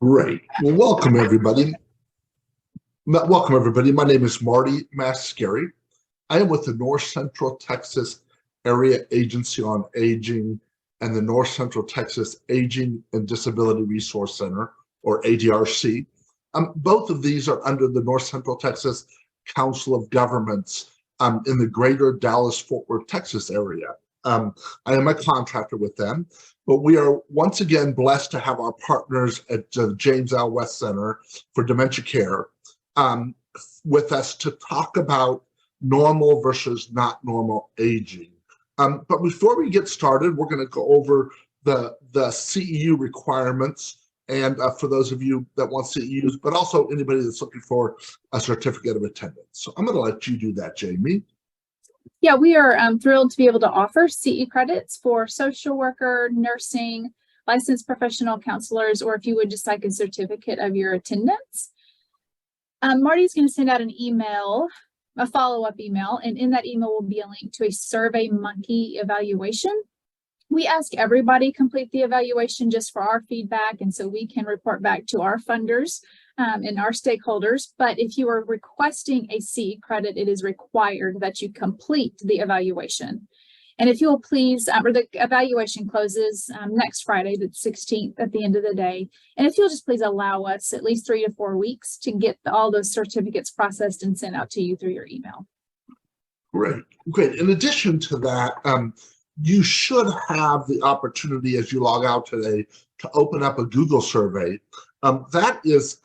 Great. Well, welcome everybody. Welcome everybody. My name is Marty Mascari. I am with the North Central Texas Area Agency on Aging and the North Central Texas Aging and Disability Resource Center, or ADRC. Both of these are under the North Central Texas Council of Governments in the greater Dallas-Fort Worth, Texas area. I am a contractor with them, but we are once again blessed to have our partners at the James L. West Center for Dementia Care with us to talk about normal versus not normal aging. But before we get started, we're going to go over the CEU requirements, and for those of you that want CEUs, but also anybody that's looking for a certificate of attendance. So I'm going to let you do that, Jamie. Yeah, we are thrilled to be able to offer CE credits for social worker, nursing, licensed professional counselors, or if you would just like a certificate of your attendance. Marty's going to send out an email, a follow-up email, and in that email will be a link to a SurveyMonkey evaluation. We ask everybody complete the evaluation just for our feedback, and so we can report back to our funders and our stakeholders. But if you are requesting a CE credit, it is required that you complete the evaluation. And if you will please, or the evaluation closes next Friday, the 16th, at the end of the day. And if you'll just please allow us at least 3 to 4 weeks to get all those certificates processed and sent out to you through your email. Great. In addition to that, you should have the opportunity as you log out today to open up a Google survey. That is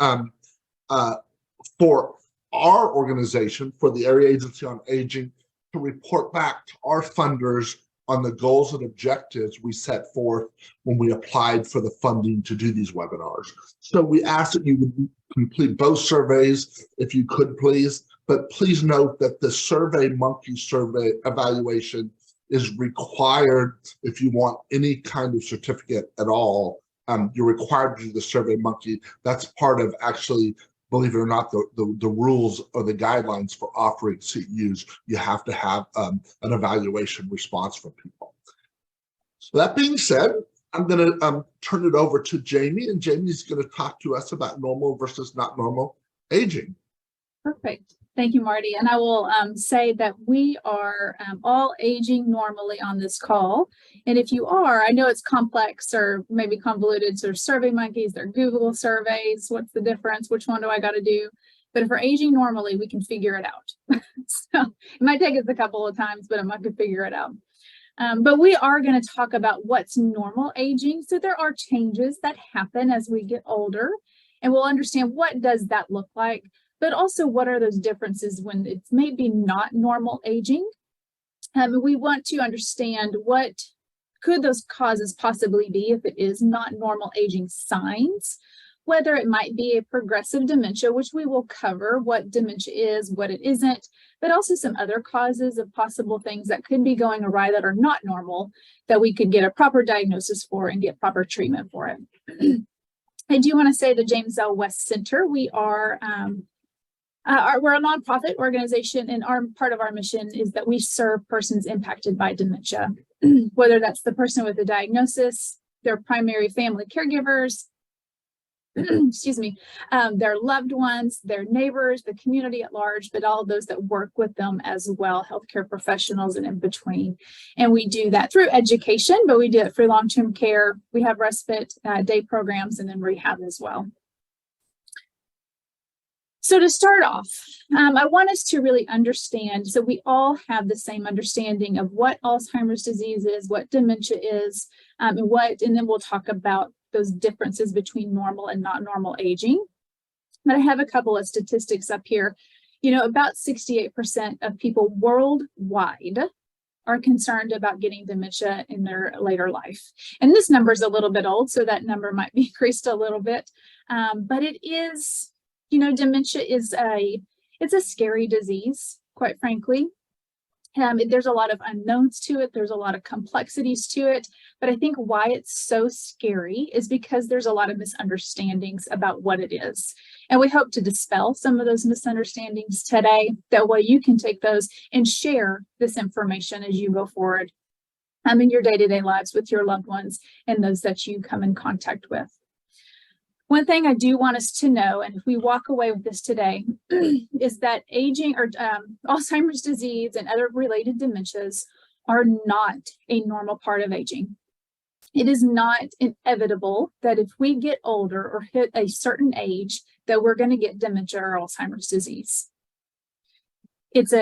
for our organization, for the Area Agency on Aging, to report back to our funders on the goals and objectives we set forth when we applied for the funding to do these webinars. So we ask that you would complete both surveys if you could please, but please note that the SurveyMonkey survey evaluation is required if you want any kind of certificate at all. You're required to do the SurveyMonkey. That's part of actually, believe it or not, the rules or the guidelines for offering CEUs. You have to have an evaluation response from people. So that being said, I'm going to turn it over to Jamie, and Jamie's going to talk to us about normal versus not normal aging. Perfect. Thank you, Marty. And I will say that we are all aging normally on this call. And if you are, I know it's complex or maybe convoluted. So there's SurveyMonkeys, there are Google surveys. What's the difference? Which one do I got to do? But if we're aging normally, we can figure it out. So it might take us a couple of times, but I might could figure it out. But we are going to talk about what's normal aging. So there are changes that happen as we get older, and we'll understand what does that look like. But also, what are those differences when it's maybe not normal aging? We want to understand what could those causes possibly be if it is not normal aging signs, whether it might be a progressive dementia, which we will cover what dementia is, what it isn't, but also some other causes of possible things that could be going awry that are not normal that we could get a proper diagnosis for and get proper treatment for it. I do want to say the James L. West Center, we're a nonprofit organization, and part of our mission is that we serve persons impacted by dementia, whether that's the person with a diagnosis, their primary family caregivers, excuse me, their loved ones, their neighbors, the community at large, but all of those that work with them as well, healthcare professionals and in between. And we do that through education, but we do it through long-term care. We have respite day programs and then rehab as well. So to start off, I want us to really understand, so we all have the same understanding of what Alzheimer's disease is, what dementia is, and then we'll talk about those differences between normal and not normal aging. But I have a couple of statistics up here. You know, about 68% of people worldwide are concerned about getting dementia in their later life. And this number is a little bit old, so that number might be increased a little bit, but it is. You know, dementia is it's a scary disease, quite frankly. There's a lot of unknowns to it. There's a lot of complexities to it. But I think why it's so scary is because there's a lot of misunderstandings about what it is. And we hope to dispel some of those misunderstandings today. That way you can take those and share this information as you go forward in your day-to-day lives with your loved ones and those that you come in contact with. One thing I do want us to know, and if we walk away with this today, is that aging or Alzheimer's disease and other related dementias are not a normal part of aging. It is not inevitable that if we get older or hit a certain age that we're going to get dementia or Alzheimer's disease. It's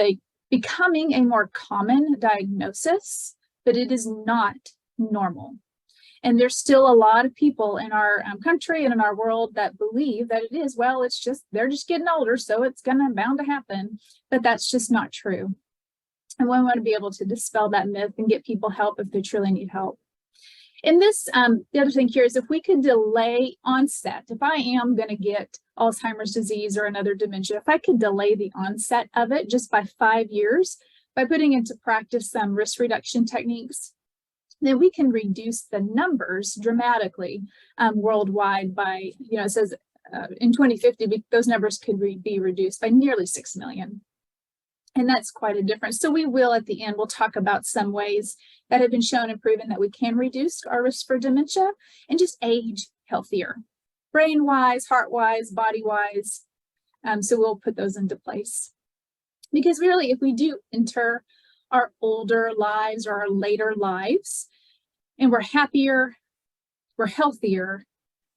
becoming a more common diagnosis, but it is not normal. And there's still a lot of people in our country and in our world that believe that it is, well, it's just, they're just getting older, so it's bound to happen. But that's just not true. And we want to be able to dispel that myth and get people help if they truly need help. And this, the other thing here is if we could delay onset, if I am going to get Alzheimer's disease or another dementia, if I could delay the onset of it just by 5 years, by putting into practice some risk reduction techniques, then we can reduce the numbers dramatically worldwide by, it says in 2050, those numbers could be reduced by nearly 6 million. And that's quite a difference. So we will, at the end, we'll talk about some ways that have been shown and proven that we can reduce our risk for dementia and just age healthier, brain-wise, heart-wise, body-wise. So we'll put those into place. Because really, if we do enter our older lives or our later lives, and we're happier, we're healthier,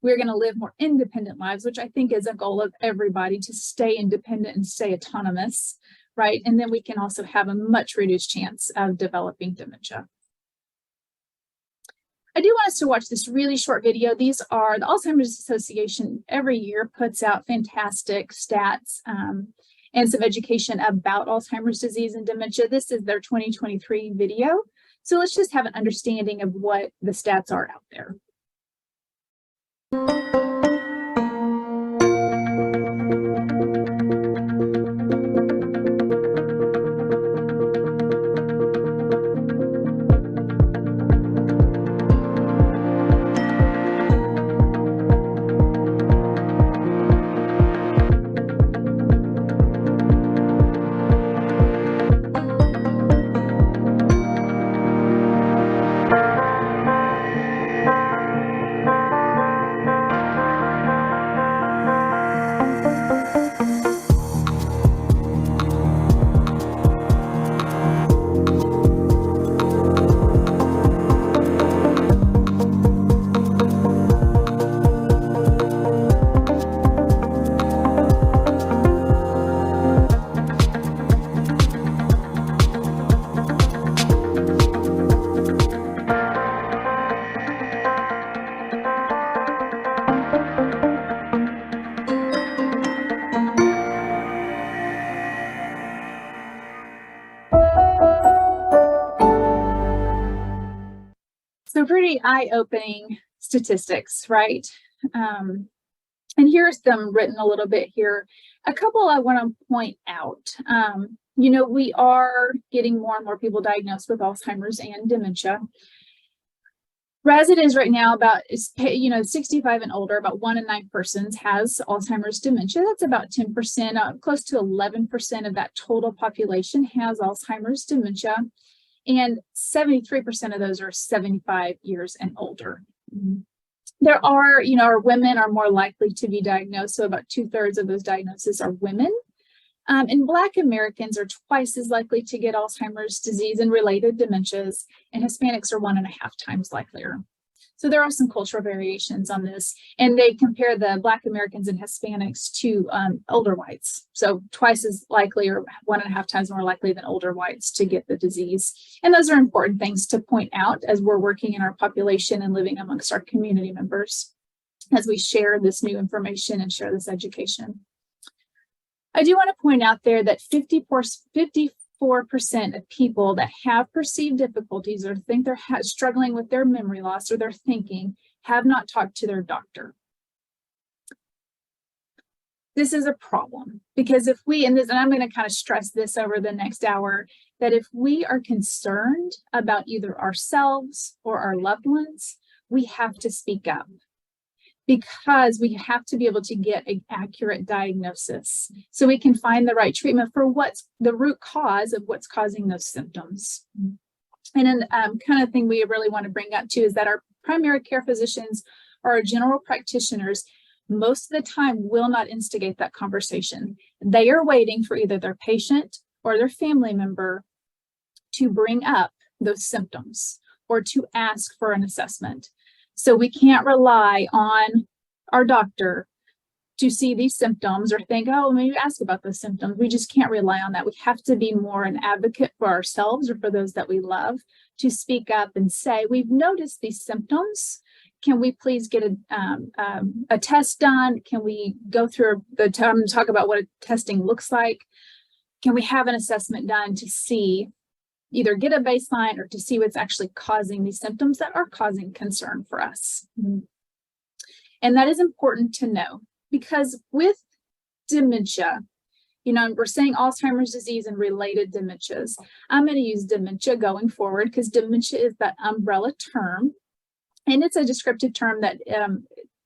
we're going to live more independent lives, which I think is a goal of everybody, to stay independent and stay autonomous, right? And then we can also have a much reduced chance of developing dementia. I do want us to watch this really short video. These are the Alzheimer's Association every year puts out fantastic stats and some education about Alzheimer's disease and dementia. This is their 2023 video. So let's just have an understanding of what the stats are out there. So pretty eye-opening statistics, right? And here's them written a little bit here. A couple I want to point out. We are getting more and more people diagnosed with Alzheimer's and dementia. As it is right now, 65 and older, about 1 in 9 persons has Alzheimer's dementia. That's about 10%, close to 11% of that total population has Alzheimer's dementia. And 73% of those are 75 years and older. There are, our women are more likely to be diagnosed. So about 2/3 of those diagnoses are women. And Black Americans are twice as likely to get Alzheimer's disease and related dementias, and Hispanics are 1.5 times likelier. So there are some cultural variations on this, and they compare the Black Americans and Hispanics to older whites. So twice as likely or 1.5 times more likely than older whites to get the disease. And those are important things to point out as we're working in our population and living amongst our community members as we share this new information and share this education. I do want to point out there that 54% of people that have perceived difficulties or think they're struggling with their memory loss or their thinking have not talked to their doctor. This is a problem because if we, and I'm going to kind of stress this over the next hour, that if we are concerned about either ourselves or our loved ones, we have to speak up, because we have to be able to get an accurate diagnosis so we can find the right treatment for what's the root cause of what's causing those symptoms. And then kind of thing we really want to bring up too is that our primary care physicians or our general practitioners most of the time will not instigate that conversation. They are waiting for either their patient or their family member to bring up those symptoms or to ask for an assessment. So we can't rely on our doctor to see these symptoms or think, oh, maybe ask about those symptoms. We just can't rely on that. We have to be more an advocate for ourselves or for those that we love to speak up and say, we've noticed these symptoms. Can we please get a test done? Can we go through the time and talk about what testing looks like? Can we have an assessment done to see, either get a baseline or to see what's actually causing these symptoms that are causing concern for us? And that is important to know, because with dementia, we're saying Alzheimer's disease and related dementias. I'm going to use dementia going forward because dementia is that umbrella term. And it's a descriptive term that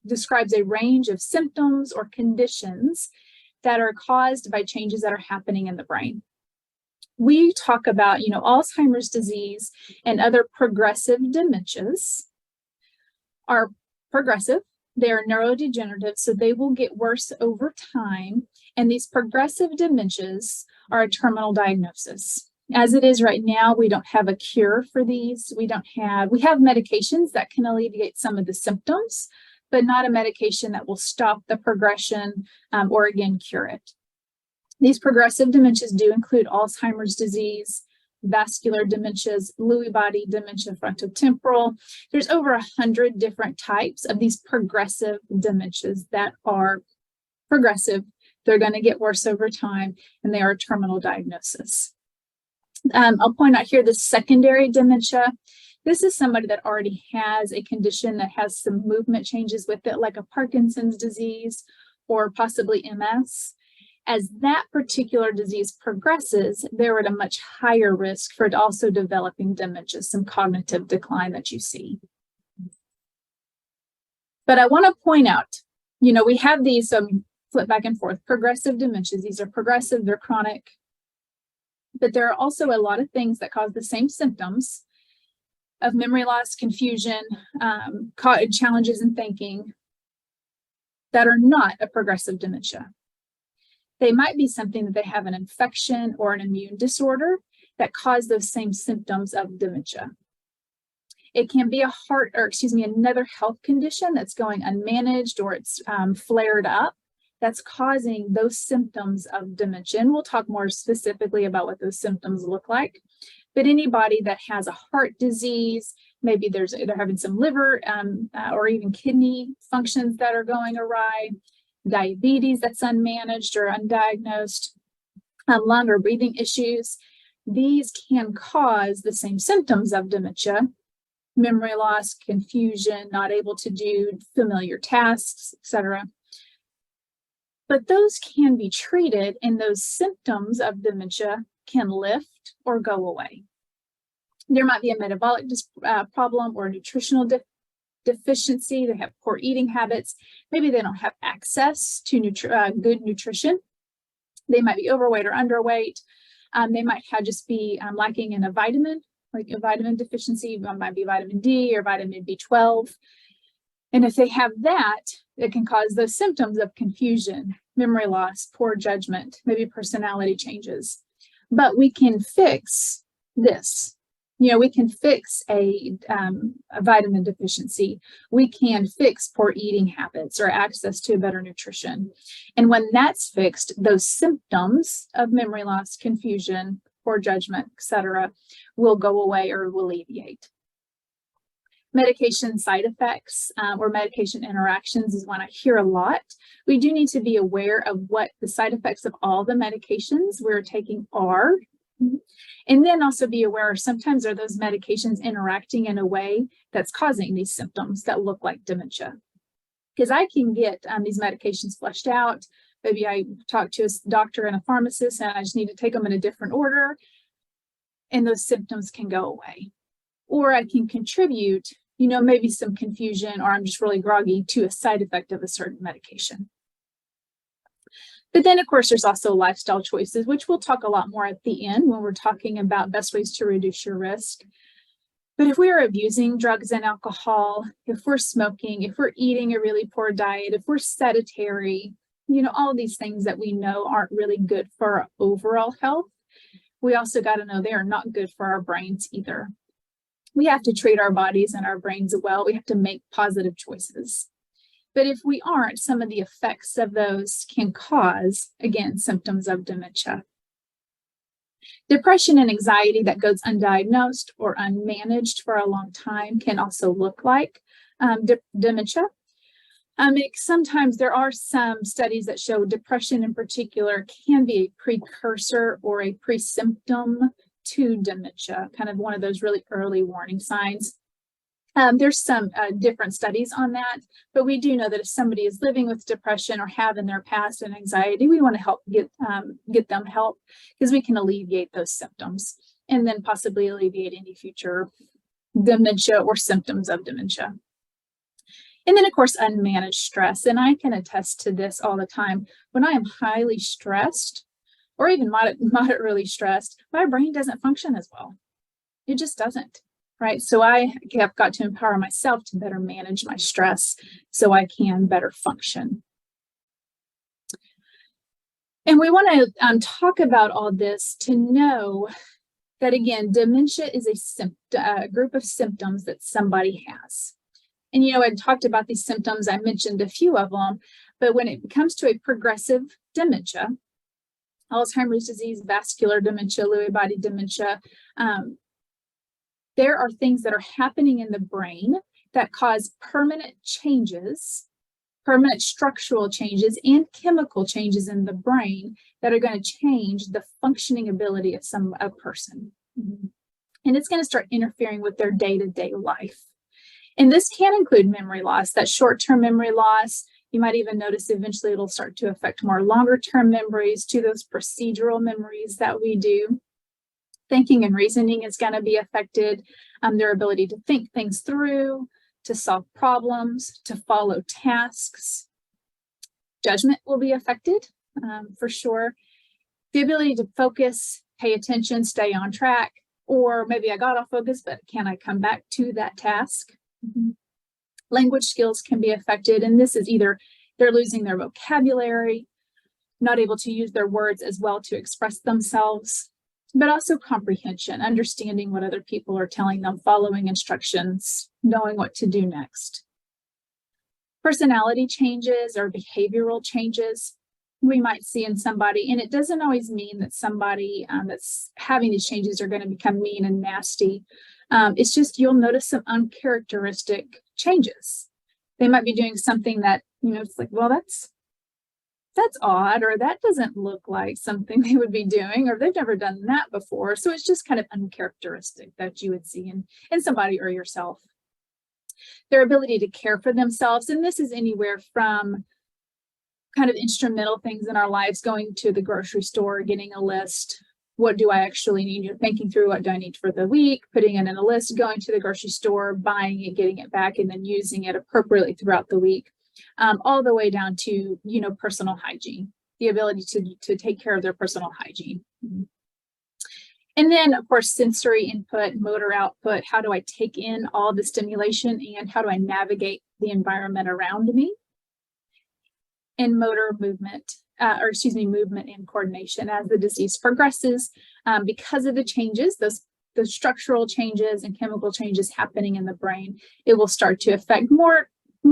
describes a range of symptoms or conditions that are caused by changes that are happening in the brain. We talk about, Alzheimer's disease and other progressive dementias are progressive. They are neurodegenerative, so they will get worse over time. And these progressive dementias are a terminal diagnosis. As it is right now, we don't have a cure for these. We have medications that can alleviate some of the symptoms, but not a medication that will stop the progression or again cure it. These progressive dementias do include Alzheimer's disease, vascular dementias, Lewy body dementia, frontotemporal. There's over 100 different types of these progressive dementias that are progressive. They're going to get worse over time, and they are a terminal diagnosis. I'll point out here the secondary dementia. This is somebody that already has a condition that has some movement changes with it, like a Parkinson's disease or possibly MS. As that particular disease progresses, they're at a much higher risk for also developing dementia, some cognitive decline that you see. But I want to point out, we have these flip back and forth, progressive dementias. These are progressive, they're chronic. But there are also a lot of things that cause the same symptoms of memory loss, confusion, challenges in thinking that are not a progressive dementia. They might be something that they have an infection or an immune disorder that cause those same symptoms of dementia. It can be another health condition that's going unmanaged or it's flared up that's causing those symptoms of dementia. And we'll talk more specifically about what those symptoms look like. But anybody that has a heart disease, maybe they're having some liver or even kidney functions that are going awry, diabetes that's unmanaged or undiagnosed, lung or breathing issues, these can cause the same symptoms of dementia: memory loss, confusion, not able to do familiar tasks, etc. But those can be treated, and those symptoms of dementia can lift or go away. There might be a metabolic problem or nutritional deficiency. They have poor eating habits. Maybe they don't have access to good nutrition. They might be overweight or underweight. They might just be lacking in a vitamin, like a vitamin deficiency. It might be vitamin D or vitamin B12. And if they have that, it can cause those symptoms of confusion, memory loss, poor judgment, maybe personality changes. But we can fix this. We can fix a vitamin deficiency. We can fix poor eating habits or access to better nutrition. And when that's fixed, those symptoms of memory loss, confusion, poor judgment, etc., will go away or will alleviate. Medication side effects or medication interactions is one I hear a lot. We do need to be aware of what the side effects of all the medications we're taking are. And then also be aware sometimes are those medications interacting in a way that's causing these symptoms that look like dementia. Because I can get these medications flushed out. Maybe I talk to a doctor and a pharmacist and I just need to take them in a different order, and those symptoms can go away. Or I can contribute, maybe some confusion, or I'm just really groggy, to a side effect of a certain medication. But then, of course, there's also lifestyle choices, which we'll talk a lot more at the end when we're talking about best ways to reduce your risk. But if we are abusing drugs and alcohol, if we're smoking, if we're eating a really poor diet, if we're sedentary, all these things that we know aren't really good for our overall health, we also got to know they are not good for our brains either. We have to treat our bodies and our brains well. We have to make positive choices. But if we aren't, some of the effects of those can cause, again, symptoms of dementia. Depression and anxiety that goes undiagnosed or unmanaged for a long time can also look like dementia. Sometimes there are some studies that show depression in particular can be a precursor or a pre-symptom to dementia, kind of one of those really early warning signs. There's some different studies on that, but we do know that if somebody is living with depression or have in their past and anxiety, we want to help get them help, because we can alleviate those symptoms and then possibly alleviate any future dementia or symptoms of dementia. And then, of course, unmanaged stress. And I can attest to this all the time. When I am highly stressed or even moderately stressed, my brain doesn't function as well. It just doesn't, right? So I have got to empower myself to better manage my stress so I can better function. And we want to talk about all this to know that, again, dementia is a group of symptoms that somebody has. And, I talked about these symptoms. I mentioned a few of them, but when it comes to a progressive dementia, Alzheimer's disease, vascular dementia, Lewy body dementia, there are things that are happening in the brain that cause permanent changes, permanent structural changes and chemical changes in the brain that are going to change the functioning ability of a person. And it's going to start interfering with their day-to-day life. And this can include memory loss, that short-term memory loss. You might even notice eventually it'll start to affect more longer-term memories, to those procedural memories that we do. Thinking and reasoning is going to be affected, their ability to think things through, to solve problems, to follow tasks. Judgment will be affected, for sure. The ability to focus, pay attention, stay on track, or maybe I got off focus, but can I come back to that task? Language skills can be affected, and this is either they're losing their vocabulary, not able to use their words as well to express themselves, but also comprehension, understanding what other people are telling them, following instructions, knowing what to do next. Personality changes or behavioral changes we might see in somebody, and it doesn't always mean that somebody that's having these changes are going to become mean and nasty. It's just you'll notice some uncharacteristic changes. They might be doing something that, it's like, well, that's odd, or that doesn't look like something they would be doing, or they've never done that before. So it's just kind of uncharacteristic that you would see in somebody or yourself. Their ability to care for themselves, and this is anywhere from kind of instrumental things in our lives, going to the grocery store, getting a list. What do I actually need? You're thinking through, what do I need for the week, putting it in a list, going to the grocery store, buying it, getting it back, and then using it appropriately throughout the week, all the way down to, personal hygiene, the ability to take care of their personal hygiene. And then, of course, sensory input, motor output. How do I take in all the stimulation, and how do I navigate the environment around me? And motor movement, movement and coordination as the disease progresses, because of the changes, those structural changes and chemical changes happening in the brain, it will start to affect more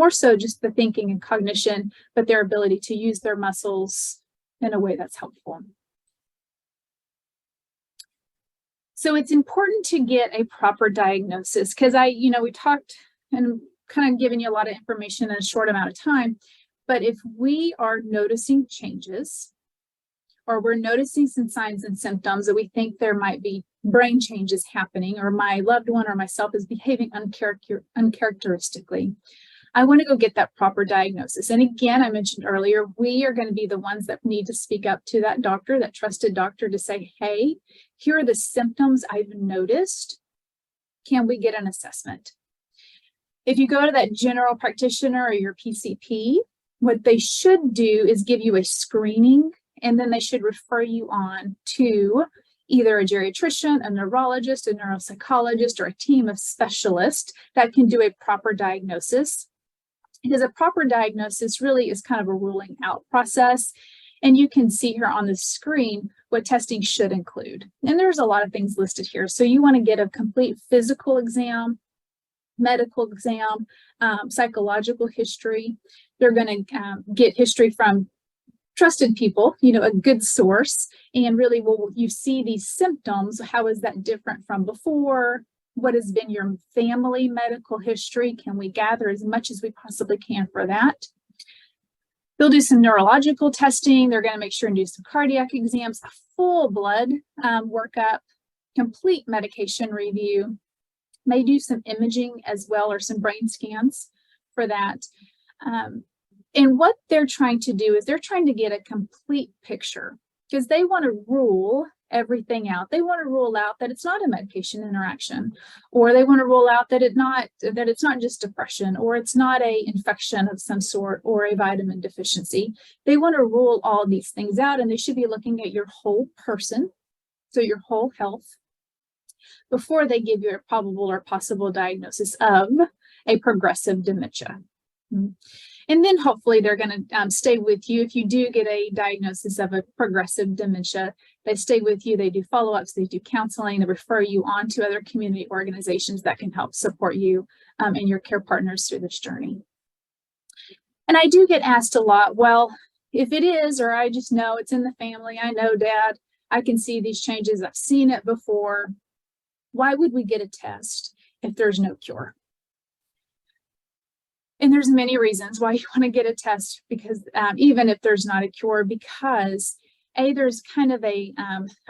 so just the thinking and cognition, but their ability to use their muscles in a way that's helpful. So it's important to get a proper diagnosis, because we talked and kind of given you a lot of information in a short amount of time. But if we are noticing changes, or we're noticing some signs and symptoms that we think there might be brain changes happening, or my loved one or myself is behaving uncharacteristically, I want to go get that proper diagnosis. And again, I mentioned earlier, we are going to be the ones that need to speak up to that doctor, that trusted doctor, to say, hey, here are the symptoms I've noticed. Can we get an assessment? If you go to that general practitioner or your PCP, what they should do is give you a screening, and then they should refer you on to either a geriatrician, a neurologist, a neuropsychologist, or a team of specialists that can do a proper diagnosis. Because a proper diagnosis really is kind of a ruling out process. And you can see here on the screen what testing should include. And there's a lot of things listed here. So you want to get a complete physical exam, medical exam, psychological history. They're going to get history from trusted people, a good source. And really, will you see these symptoms? How is that different from before? What has been your family medical history? Can we gather as much as we possibly can for that? They'll do some neurological testing. They're going to make sure and do some cardiac exams, a full blood workup, complete medication review. May do some imaging as well, or some brain scans for that. And what they're trying to do is they're trying to get a complete picture, because they want to rule everything out. They want to rule out that it's not a medication interaction, or they want to rule out that it's not just depression, or it's not a infection of some sort, or a vitamin deficiency. They want to rule all these things out, and they should be looking at your whole person, so your whole health, before they give you a probable or possible diagnosis of a progressive dementia. And then hopefully they're going to stay with you. If you do get a diagnosis of a progressive dementia, they stay with you, they do follow-ups, they do counseling, they refer you on to other community organizations that can help support you and your care partners through this journey. And I do get asked a lot, well, if it is, or I just know it's in the family, I know Dad, I can see these changes, I've seen it before, why would we get a test if there's no cure? And there's many reasons why you want to get a test, because even if there's not a cure, because there's kind of a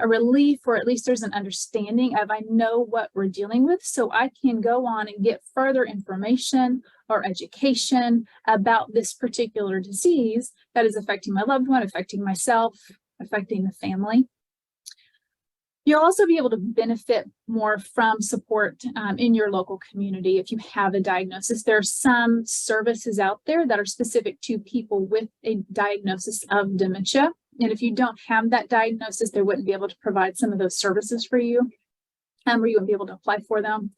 relief, or at least there's an understanding of, I know what we're dealing with, so I can go on and get further information or education about this particular disease that is affecting my loved one, affecting myself, affecting the family. You'll also be able to benefit more from support in your local community if you have a diagnosis. There are some services out there that are specific to people with a diagnosis of dementia. And if you don't have that diagnosis, they wouldn't be able to provide some of those services for you, or you wouldn't be able to apply for them.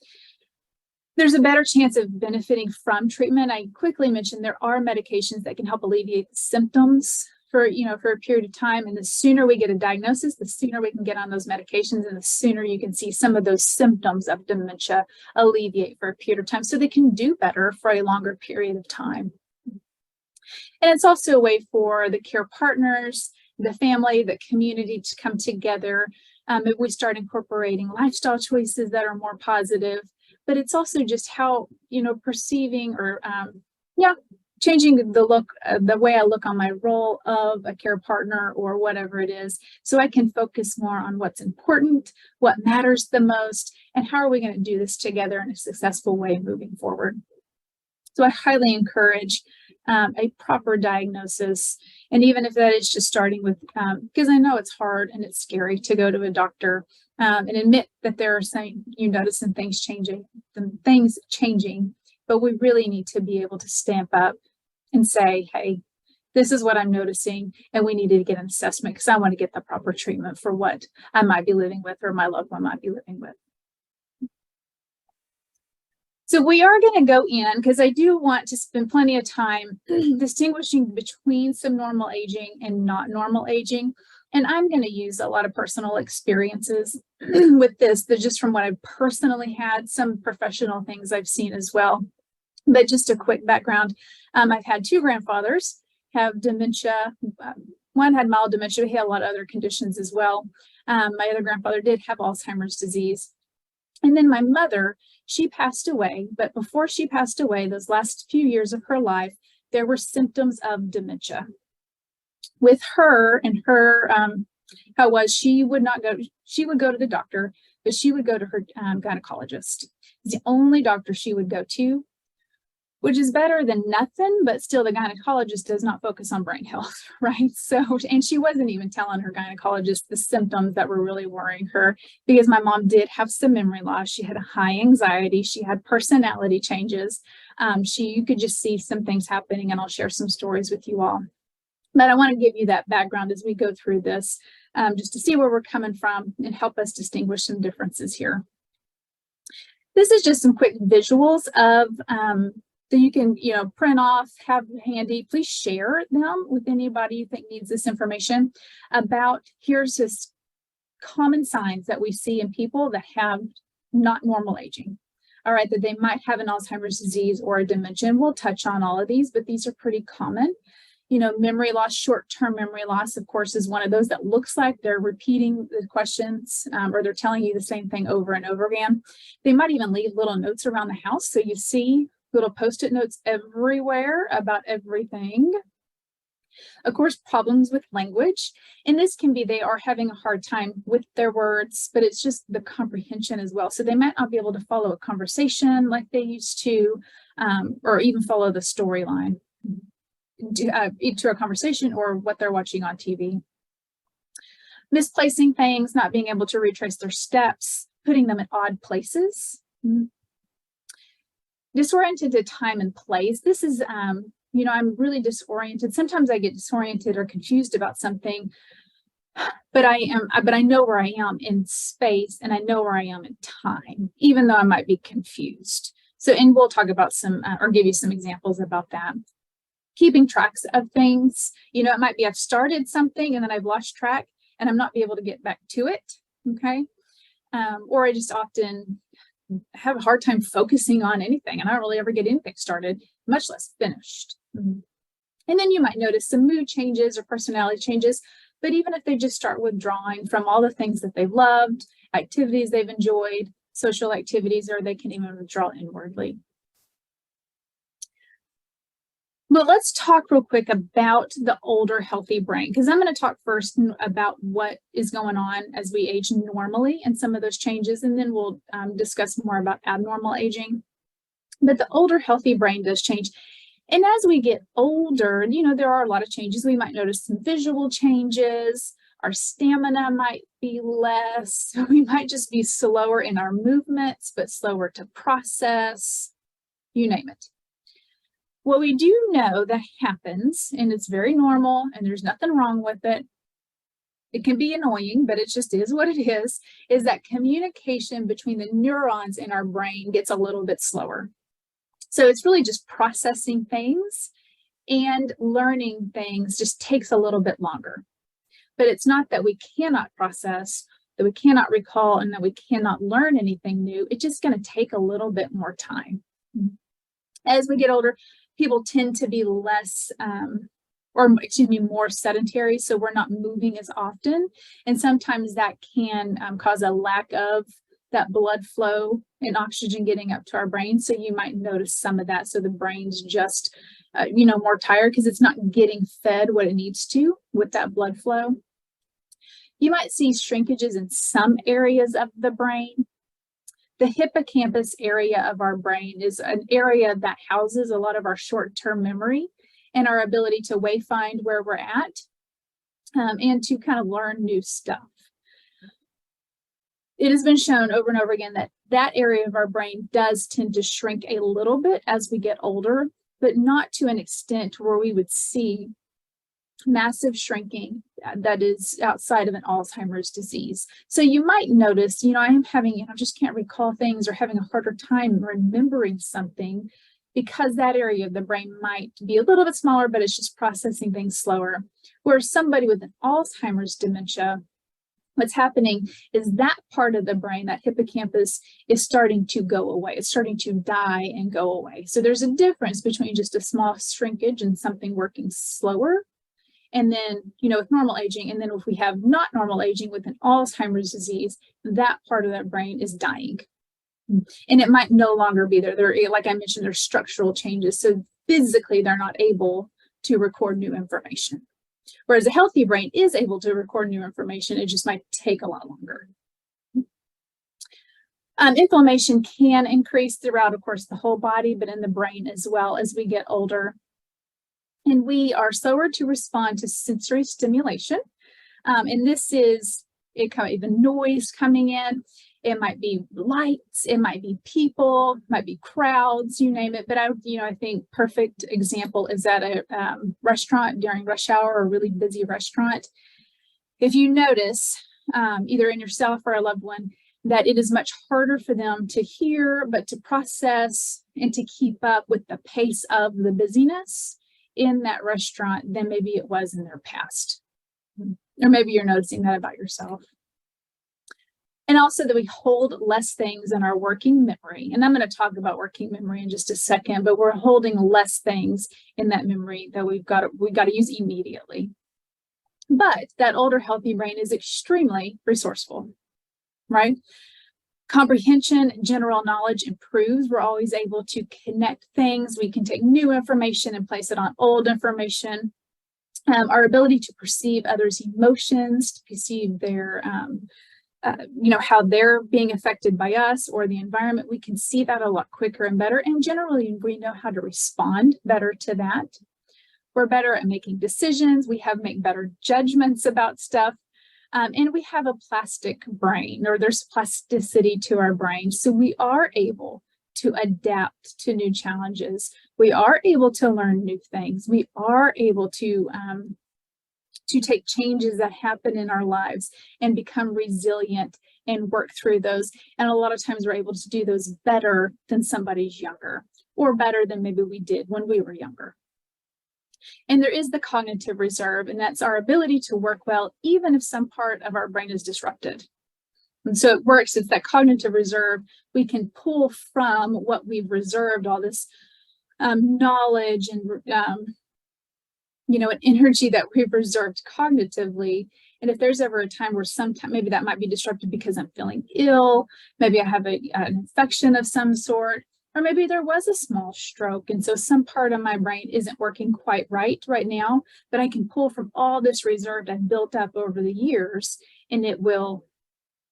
There's a better chance of benefiting from treatment. I quickly mentioned there are medications that can help alleviate the symptoms for a period of time. And the sooner we get a diagnosis, the sooner we can get on those medications, and the sooner you can see some of those symptoms of dementia alleviate for a period of time, so they can do better for a longer period of time. And it's also a way for the care partners, the family, the community to come together if we start incorporating lifestyle choices that are more positive. But it's also just how, perceiving or changing the way I look on my role of a care partner or whatever it is, so I can focus more on what's important, what matters the most, and how are we going to do this together in a successful way moving forward. So I highly encourage a proper diagnosis. And even if that is just starting with, because I know it's hard and it's scary to go to a doctor and admit that there are some, notice some things changing, but we really need to be able to stamp up and say, hey, this is what I'm noticing, and we need to get an assessment, because I want to get the proper treatment for what I might be living with, or my loved one might be living with. So we are going to go in, because I do want to spend plenty of time distinguishing between some normal aging and not normal aging. And I'm going to use a lot of personal experiences with this, just from what I've personally had, some professional things I've seen as well. But just a quick background, I've had two grandfathers have dementia. One had mild dementia, but he had a lot of other conditions as well. My other grandfather did have Alzheimer's disease. And then my mother, she passed away. But before she passed away, those last few years of her life, there were symptoms of dementia. With her and her, she would go to the doctor, but she would go to her gynecologist. It's the only doctor she would go to, which is better than nothing, but still the gynecologist does not focus on brain health, right? So, and she wasn't even telling her gynecologist the symptoms that were really worrying her, because my mom did have some memory loss. She had a high anxiety. She had personality changes. You could just see some things happening, and I'll share some stories with you all. But I want to give you that background as we go through this. just to see where we're coming from and help us distinguish some differences here. This is just some quick visuals of that you can, print off, have handy. Please share them with anybody you think needs this information about. Here's just common signs that we see in people that have not normal aging. All right, that they might have an Alzheimer's disease or a dementia. And we'll touch on all of these, but these are pretty common. Memory loss, short-term memory loss, of course, is one of those that looks like they're repeating the questions or they're telling you the same thing over and over again. They might even leave little notes around the house. So you see little Post-it notes everywhere about everything. Of course, problems with language. And this can be they are having a hard time with their words, but it's just the comprehension as well. So they might not be able to follow a conversation like they used to, or even follow the storyline to a conversation or what they're watching on TV. Misplacing things, not being able to retrace their steps, putting them in odd places. Disoriented to time and place. This is, I'm really disoriented. Sometimes I get disoriented or confused about something, but I know where I am in space and I know where I am in time, even though I might be confused. So, and we'll talk about some, or give you some examples about that. Keeping tracks of things, it might be I've started something and then I've lost track and I'm not be able to get back to it, okay? Or I just often have a hard time focusing on anything and I don't really ever get anything started, much less finished. And then you might notice some mood changes or personality changes, but even if they just start withdrawing from all the things that they've loved, activities they've enjoyed, social activities, or they can even withdraw inwardly. But let's talk real quick about the older healthy brain, because I'm going to talk first about what is going on as we age normally and some of those changes, and then we'll discuss more about abnormal aging. But the older healthy brain does change. And as we get older, there are a lot of changes. We might notice some visual changes. Our stamina might be less. We might just be slower in our movements, but slower to process, you name it. What we do know that happens, and it's very normal, and there's nothing wrong with it. It can be annoying, but it just is what it is that communication between the neurons in our brain gets a little bit slower. So it's really just processing things and learning things just takes a little bit longer. But it's not that we cannot process, that we cannot recall, and that we cannot learn anything new. It's just going to take a little bit more time. As we get older, people tend to be less, more sedentary. So we're not moving as often. And sometimes that can cause a lack of that blood flow and oxygen getting up to our brain. So you might notice some of that. So the brain's just, more tired because it's not getting fed what it needs to with that blood flow. You might see shrinkages in some areas of the brain. The hippocampus area of our brain is an area that houses a lot of our short-term memory and our ability to wayfind where we're at and to kind of learn new stuff. It has been shown over and over again that that area of our brain does tend to shrink a little bit as we get older, but not to an extent where we would see massive shrinking that is outside of an Alzheimer's disease. So you might notice, I am having, just can't recall things or having a harder time remembering something because that area of the brain might be a little bit smaller, but it's just processing things slower. Whereas somebody with an Alzheimer's dementia, what's happening is that part of the brain, that hippocampus, is starting to go away. It's starting to die and go away. So there's a difference between just a small shrinkage and something working slower. And then, with normal aging, and then if we have not normal aging with an Alzheimer's disease, that part of that brain is dying. And it might no longer be there. Like I mentioned, there's structural changes. So physically, they're not able to record new information. Whereas a healthy brain is able to record new information. It just might take a lot longer. Inflammation can increase throughout, of course, the whole body, but in the brain as well as we get older. And we are slower to respond to sensory stimulation. And this is the noise coming in. It might be lights, it might be people, it might be crowds, you name it. But I think perfect example is at a restaurant during rush hour, a really busy restaurant. If you notice, either in yourself or a loved one, that it is much harder for them to hear, but to process and to keep up with the pace of the busyness in that restaurant than maybe it was in their past. Or maybe you're noticing that about yourself. And also that we hold less things in our working memory. And I'm going to talk about working memory in just a second, but we're holding less things in that memory that we've got to use immediately. But that older healthy brain is extremely resourceful, right? Comprehension, general knowledge improves. We're always able to connect things. We can take new information and place it on old information. Our ability to perceive others' emotions, to perceive their how they're being affected by us or the environment, we can see that a lot quicker and better. And generally, we know how to respond better to that. We're better at making decisions. We make better judgments about stuff. And we have a plastic brain, or there's plasticity to our brain. So we are able to adapt to new challenges. We are able to learn new things. We are able to take changes that happen in our lives and become resilient and work through those. And a lot of times we're able to do those better than somebody's younger, or better than maybe we did when we were younger. And there is the cognitive reserve, and that's our ability to work well, even if some part of our brain is disrupted. And so it works, it's that cognitive reserve. We can pull from what we've reserved, all this knowledge and an energy that we've reserved cognitively. And if there's ever a time where sometime maybe that might be disrupted because I'm feeling ill, maybe I have an infection of some sort, or maybe there was a small stroke. And so some part of my brain isn't working quite right now, but I can pull from all this reserve I've built up over the years, and it will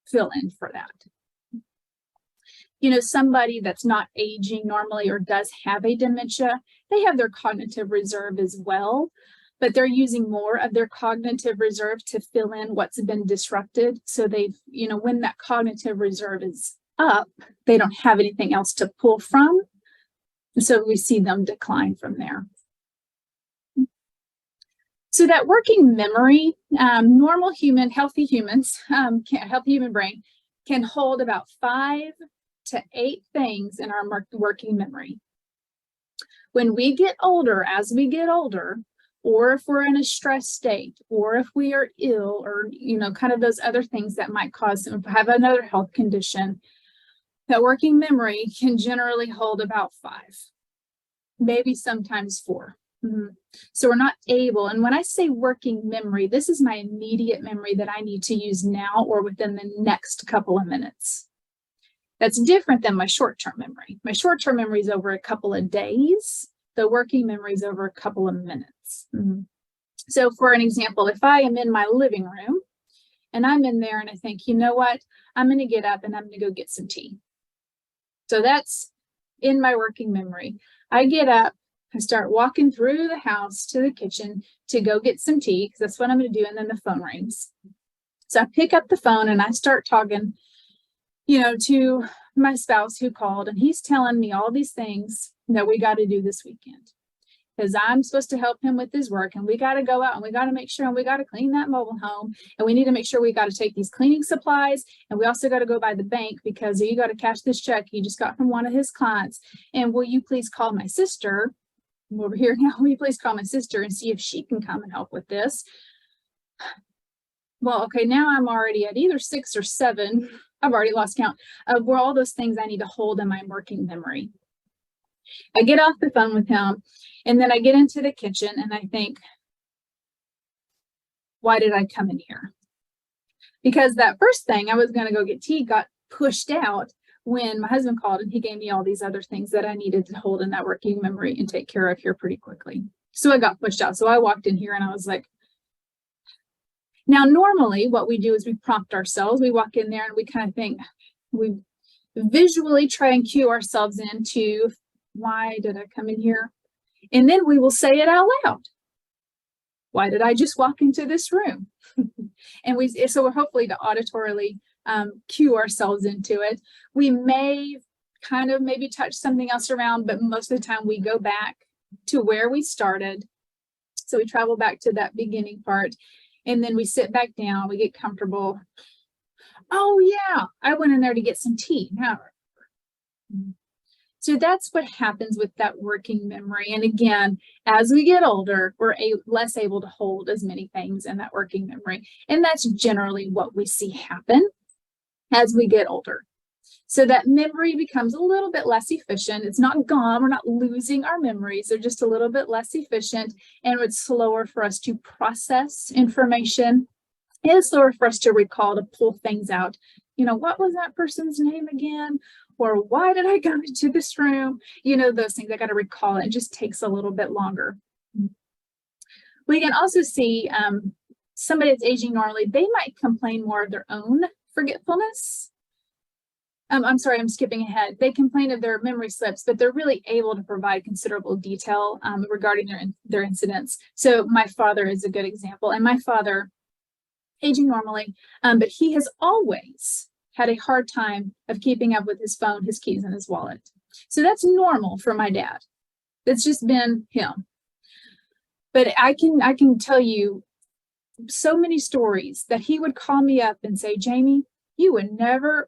fill in for that. Somebody that's not aging normally or does have a dementia, they have their cognitive reserve as well, but they're using more of their cognitive reserve to fill in what's been disrupted. So when that cognitive reserve is up, they don't have anything else to pull from. So we see them decline from there. So that working memory, normal human, healthy humans, healthy human brain can hold about 5 to 8 things in our working memory. When we get older, as we get older, or if we're in a stress state, or if we are ill, or kind of those other things that might cause them to have another health condition, that working memory can generally hold about 5, maybe sometimes 4. So we're not able, and when I say working memory, this is my immediate memory that I need to use now or within the next couple of minutes. That's different than my short-term memory. My short-term memory is over a couple of days. The working memory is over a couple of minutes. So for an example, if I am in my living room and I'm in there and I think, you know what, I'm going to get up and I'm going to go get some tea. So that's in my working memory. I get up, I start walking through the house to the kitchen to go get some tea, because that's what I'm going to do, and then the phone rings. So I pick up the phone and I start talking, to my spouse who called, and he's telling me all these things that we got to do this weekend, because I'm supposed to help him with his work, and we got to go out and we got to make sure, and we got to clean that mobile home, and we need to make sure we got to take these cleaning supplies, and we also got to go by the bank because you got to cash this check he just got from one of his clients, and will you please call my sister? I'm over here now. Will you please call my sister and see if she can come and help with this? Well, okay, now I'm already at either 6 or 7. I've already lost count of where all those things I need to hold in my working memory. I get off the phone with him, and then I get into the kitchen and I think, why did I come in here? Because that first thing, I was going to go get tea, got pushed out when my husband called, and he gave me all these other things that I needed to hold in that working memory and take care of here pretty quickly. So I got pushed out. So I walked in here and I was like, now normally what we do is we prompt ourselves. We walk in there and we kind of think, we visually try and cue ourselves into, why did I come in here? And then we will say it out loud. Why did I just walk into this room? And so we're hopefully to auditorily cue ourselves into it. We may kind of maybe touch something else around, but most of the time we go back to where we started. So we travel back to that beginning part, And then we sit back down, we get comfortable. Oh yeah, I went in there to get some tea. Now, so that's what happens with that working memory. And again, as we get older, we're less able to hold as many things in that working memory. And that's generally what we see happen as we get older. So that memory becomes a little bit less efficient. It's not gone. We're not losing our memories. They're just a little bit less efficient, and it's slower for us to process information. It's slower for us to recall, to pull things out. What was that person's name again? Or why did I go into this room? Those things, I got to recall it. It just takes a little bit longer. We can also see somebody that's aging normally, they might complain more of their own forgetfulness. I'm sorry, I'm skipping ahead. They complain of their memory slips, but they're really able to provide considerable detail regarding their incidents. So my father is a good example. And my father, aging normally, but he has always had a hard time of keeping up with his phone, his keys, and his wallet. So that's normal for my dad. That's just been him. But I can tell you so many stories that he would call me up and say, Jamie, you would never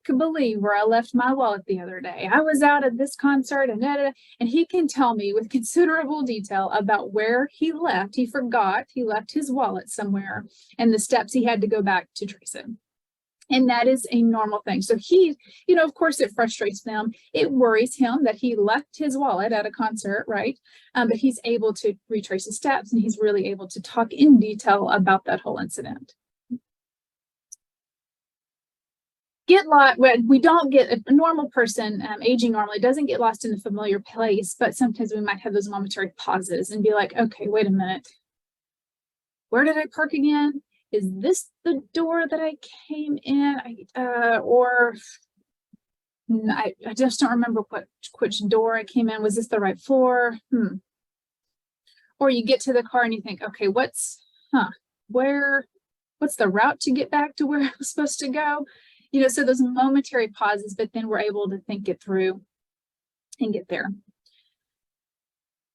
believe where I left my wallet the other day. I was out at this concert and he can tell me with considerable detail about where he left. He forgot he left his wallet somewhere and the steps he had to go back to trace it. And that is a normal thing. So he, of course, it frustrates them. It worries him that he left his wallet at a concert, right? But he's able to retrace his steps, and he's really able to talk in detail about that whole incident. Get lost. We don't get a normal person aging normally doesn't get lost in a familiar place, but sometimes we might have those momentary pauses and be like, okay, wait a minute. Where did I park again? Is this the door that I came in? I just don't remember which door I came in. Was this the right floor? Or you get to the car and you think, okay, what's the route to get back to where I was supposed to go? So those momentary pauses, but then we're able to think it through and get there.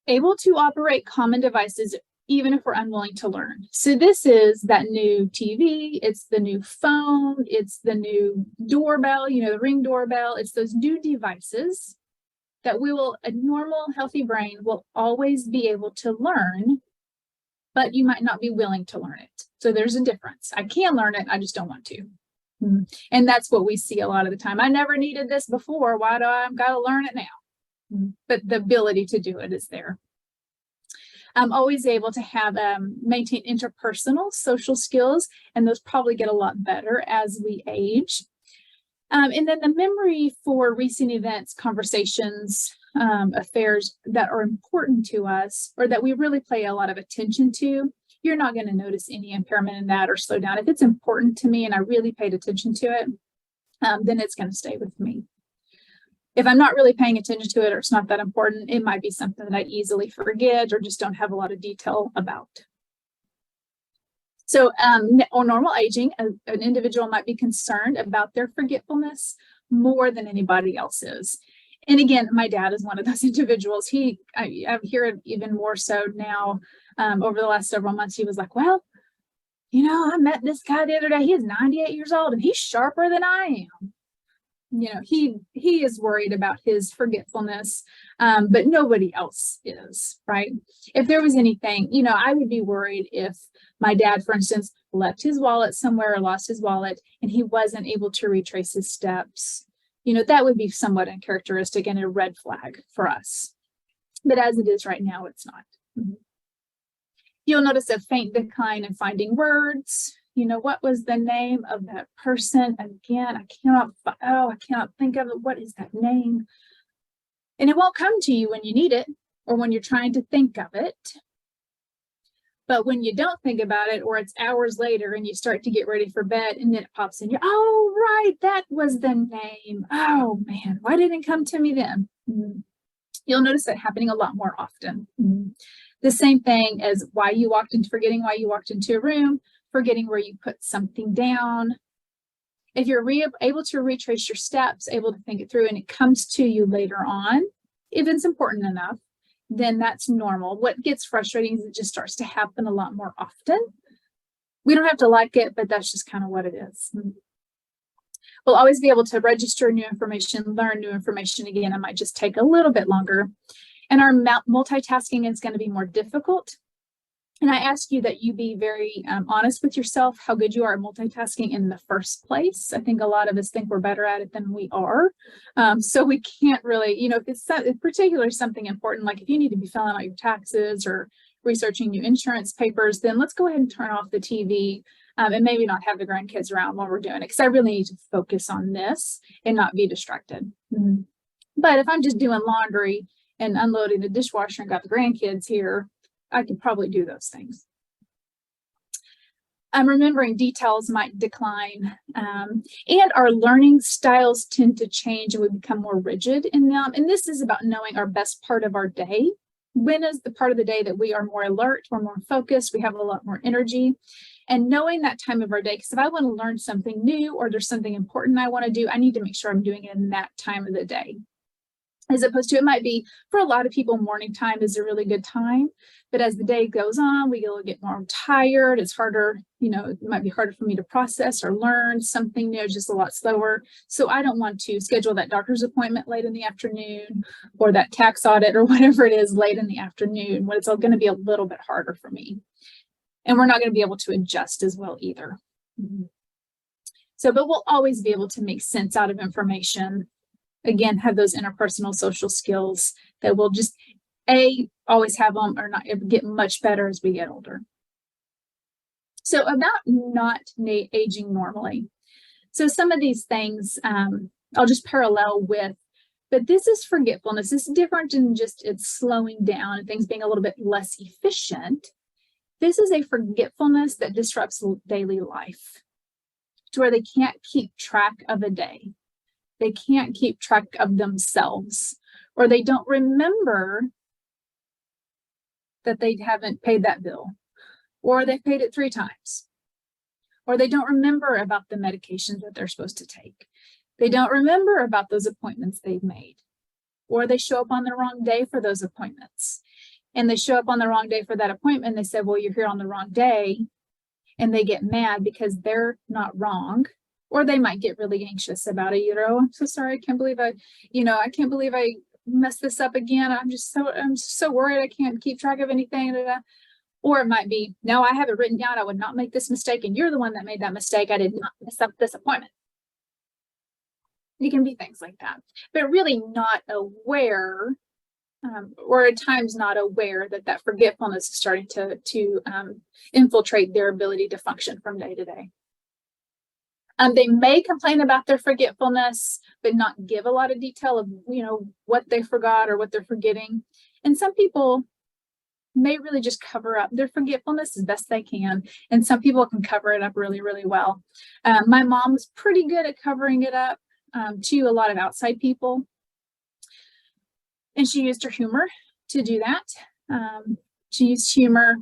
Able to operate common devices even if we're unwilling to learn. So this is that new TV, it's the new phone, it's the new doorbell, the Ring doorbell. It's those new devices that a normal, healthy brain will always be able to learn, but you might not be willing to learn it. So there's a difference. I can learn it, I just don't want to. And that's what we see a lot of the time. I never needed this before. Why do I got to learn it now? But the ability to do it is there. I'm always able to have maintain interpersonal social skills, and those probably get a lot better as we age. And then the memory for recent events, conversations, affairs that are important to us or that we really pay a lot of attention to. You're not going to notice any impairment in that or slow down. If it's important to me and I really paid attention to it, then it's going to stay with me. If I'm not really paying attention to it or it's not that important, it might be something that I easily forget or just don't have a lot of detail about. So on normal aging, an individual might be concerned about their forgetfulness more than anybody else is. And again, my dad is one of those individuals. I hear it even more so now. Over the last several months, he was like, well, I met this guy the other day. He is 98 years old and he's sharper than I am. He is worried about his forgetfulness, but nobody else is, right? If there was anything, I would be worried if my dad, for instance, left his wallet somewhere or lost his wallet and he wasn't able to retrace his steps. That would be somewhat uncharacteristic and a red flag for us. But as it is right now, it's not. You'll notice a faint decline in finding words. What was the name of that person? Again, I cannot think of it. What is that name? And it won't come to you when you need it or when you're trying to think of it. But when you don't think about it, or it's hours later and you start to get ready for bed and then it pops in, oh, right, that was the name. Oh man, why didn't it come to me then? You'll notice that happening a lot more often. The same thing as forgetting why you walked into a room, forgetting where you put something down. If you're able to retrace your steps, able to think it through, and it comes to you later on, if it's important enough, then that's normal. What gets frustrating is it just starts to happen a lot more often. We don't have to like it, but that's just kind of what it is. We'll always be able to register new information, learn new information again. It might just take a little bit longer. And our multitasking is going to be more difficult. And I ask you that you be very honest with yourself, how good you are at multitasking in the first place. I think a lot of us think we're better at it than we are. So we can't really, if it's particularly something important, like if you need to be filling out your taxes or researching new insurance papers, then let's go ahead and turn off the TV and maybe not have the grandkids around while we're doing it, because I really need to focus on this and not be distracted. But if I'm just doing laundry and unloading the dishwasher and got the grandkids here, I could probably do those things. Remembering details might decline, and our learning styles tend to change and we become more rigid in them. And this is about knowing our best part of our day. When is the part of the day that we are more alert, we're more focused, we have a lot more energy, and knowing that time of our day. Because if I want to learn something new or there's something important I want to do, I need to make sure I'm doing it in that time of the day. As opposed to, it might be, for a lot of people, morning time is a really good time. But as the day goes on, we get more tired. It's harder, it might be harder for me to process or learn something new, just a lot slower. So I don't want to schedule that doctor's appointment late in the afternoon or that tax audit or whatever it is late in the afternoon, when it's all going to be a little bit harder for me. And we're not going to be able to adjust as well either. So, but we'll always be able to make sense out of information. Again, have those interpersonal social skills that will just always have them, or not get much better as we get older. So about not aging normally. So some of these things I'll just parallel with, but this is forgetfulness. This is different than just it's slowing down and things being a little bit less efficient. This is a forgetfulness that disrupts daily life to where they can't keep track of a day. They can't keep track of themselves, or they don't remember that they haven't paid that bill, or they paid it 3 times, or they don't remember about the medications that they're supposed to take. They don't remember about those appointments they've made, or they show up on the wrong day for those appointments. And they show up on the wrong day for that appointment. They say, well, you're here on the wrong day. And they get mad because they're not wrong. Or they might get really anxious about it. I'm so sorry. I can't believe I messed this up again. I'm so worried. I can't keep track of anything. Or it might be, no, I have it written down. I would not make this mistake. And you're the one that made that mistake. I did not mess up this appointment. It can be things like that, but really not aware, or at times not aware that forgetfulness is starting to infiltrate their ability to function from day to day. They may complain about their forgetfulness, but not give a lot of detail of, what they forgot or what they're forgetting. And some people may really just cover up their forgetfulness as best they can. And some people can cover it up really, really well. My mom was pretty good at covering it up to a lot of outside people. And she used her humor to do that. She used humor.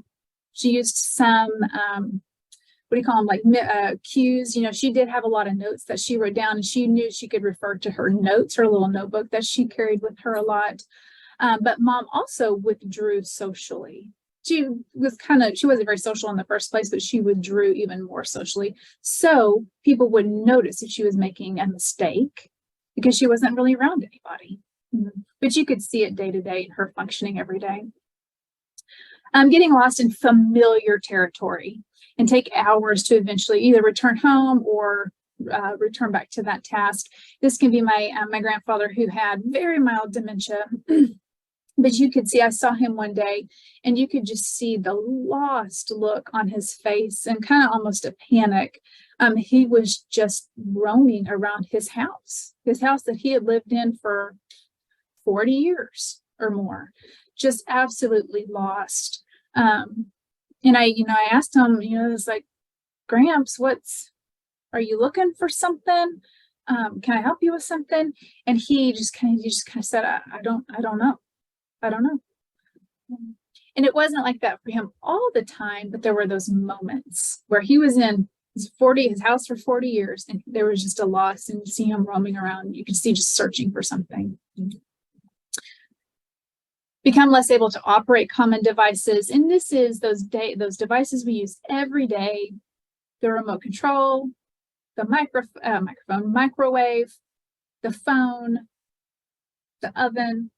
She used some, cues. She did have a lot of notes that she wrote down, and she knew she could refer to her notes, her little notebook that she carried with her a lot. But mom also withdrew socially. She wasn't very social in the first place, but she withdrew even more socially. So people would notice if she was making a mistake because she wasn't really around anybody. But you could see it day to day in her functioning every day. Getting lost in familiar territory and take hours to eventually either return home or return back to that task. This can be my grandfather, who had very mild dementia. But you could see, I saw him one day, and you could just see the lost look on his face and kind of almost a panic. He was just roaming around his house that he had lived in for 40 years or more, just absolutely lost. And I asked him, it's like, Gramps, are you looking for something? Can I help you with something? And he just kind of said, I don't know. I don't know. And it wasn't like that for him all the time, but there were those moments where he was in his house for 40 years, and there was just a loss, and you see him roaming around. You could see just searching for something. Become less able to operate common devices. And this is those devices we use every day the remote control, the microwave, the phone, the oven,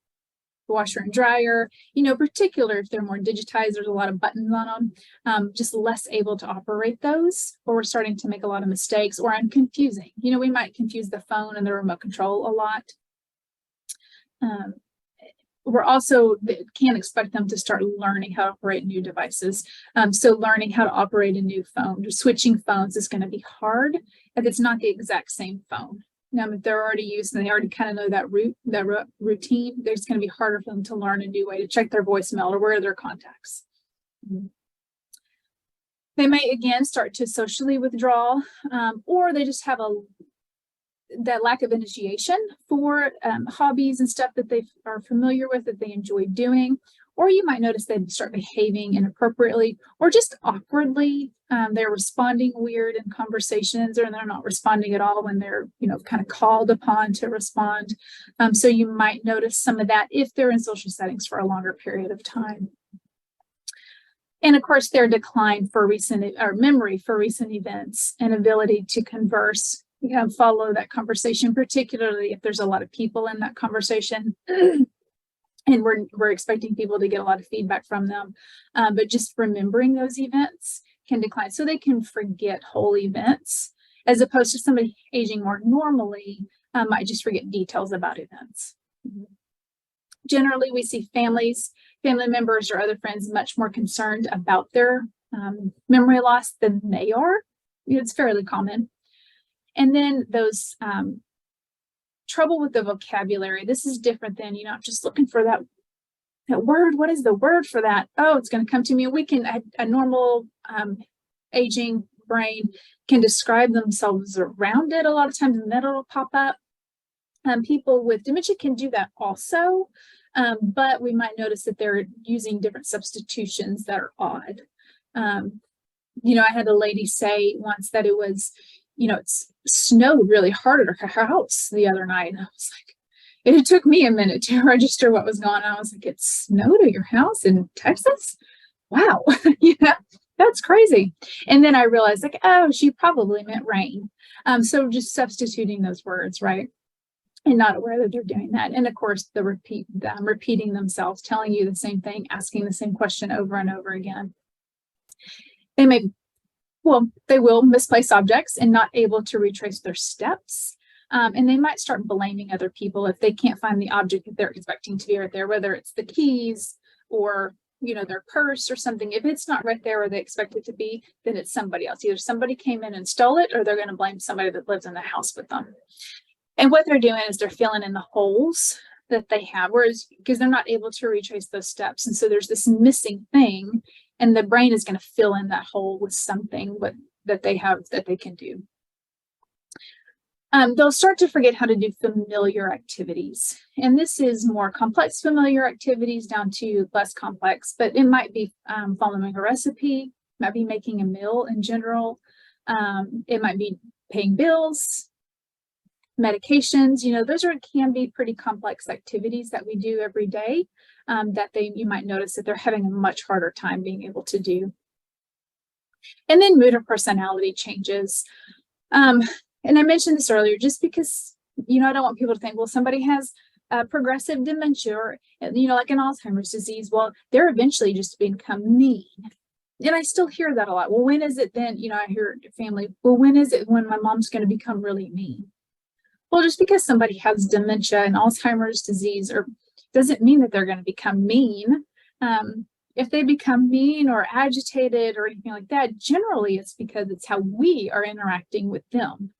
the washer and dryer, particular if they're more digitized, there's a lot of buttons on them, just less able to operate those, or we're starting to make a lot of mistakes, or I'm confusing. We might confuse the phone and the remote control a lot. We're also can't expect them to start learning how to operate new devices. So learning how to operate a new phone, switching phones is going to be hard if it's not the exact same phone. Now, if they're already used and they already kind of know that routine, it's going to be harder for them to learn a new way to check their voicemail or where are their contacts. They may, again, start to socially withdraw, or they just have that lack of initiation for hobbies and stuff that they are familiar with, that they enjoy doing. Or you might notice they start behaving inappropriately or just awkwardly. They're responding weird in conversations, or they're not responding at all when they're, kind of called upon to respond. So you might notice some of that if they're in social settings for a longer period of time. And of course, their decline for memory for recent events and ability to converse, follow that conversation, particularly if there's a lot of people in that conversation. And we're expecting people to get a lot of feedback from them. But just remembering those events can decline. So they can forget whole events, as opposed to somebody aging more normally might just forget details about events. Generally, we see family members or other friends much more concerned about their memory loss than they are. It's fairly common. And then those trouble with the vocabulary. This is different than, just looking for that word. What is the word for that? Oh, it's going to come to me. A normal aging brain can describe themselves around it a lot of times, and then it'll pop up. People with dementia can do that also, but we might notice that they're using different substitutions that are odd. I had a lady say once that it was, it snowed really hard at her house the other night. And I was like, it took me a minute to register what was going on. I was like, it snowed at your house in Texas? Wow. That's crazy. And then I realized, she probably meant rain. So just substituting those words, right? And not aware that they're doing that. And of course, repeating themselves, telling you the same thing, asking the same question over and over again. They will misplace objects and not able to retrace their steps. And they might start blaming other people if they can't find the object that they're expecting to be right there, whether it's the keys or, their purse or something. If it's not right there where they expect it to be, then it's somebody else. Either somebody came in and stole it, or they're going to blame somebody that lives in the house with them. And what they're doing is they're filling in the holes that they have, because they're not able to retrace those steps. And so there's this missing thing, and the brain is going to fill in that hole with something that they have that they can do. They'll start to forget how to do familiar activities. And this is more complex familiar activities down to less complex, but it might be following a recipe, might be making a meal in general. It might be paying bills, medications. Those can be pretty complex activities that we do every day you might notice that they're having a much harder time being able to do. And then mood or personality changes. And I mentioned this earlier, just because, I don't want people to think, well, somebody has progressive dementia or, like an Alzheimer's disease. Well, they're eventually just become mean. And I still hear that a lot. Well, when is it then, I hear family, well, when is it when my mom's going to become really mean? Well, just because somebody has dementia and Alzheimer's disease doesn't mean that they're going to become mean. If they become mean or agitated or anything like that, generally it's because it's how we are interacting with them,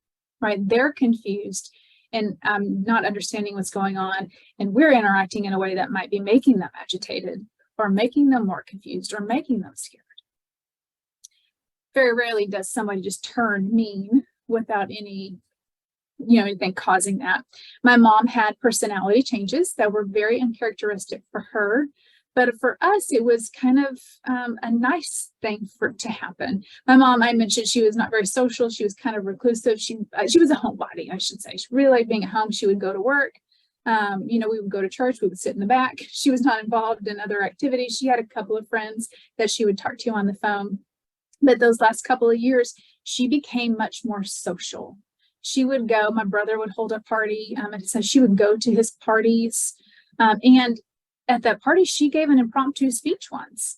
right? They're confused and not understanding what's going on, and we're interacting in a way that might be making them agitated or making them more confused or making them scared. Very rarely does somebody just turn mean without anything causing that. My mom had personality changes that were very uncharacteristic for her, but for us, it was kind of a nice thing for it to happen. My mom, I mentioned, she was not very social. She was kind of reclusive. She was a homebody, I should say. She really liked being at home. She would go to work. We would go to church. We would sit in the back. She was not involved in other activities. She had a couple of friends that she would talk to on the phone. But those last couple of years, she became much more social. She would go, my brother would hold a party, and so she would go to his parties. And at that party, she gave an impromptu speech once.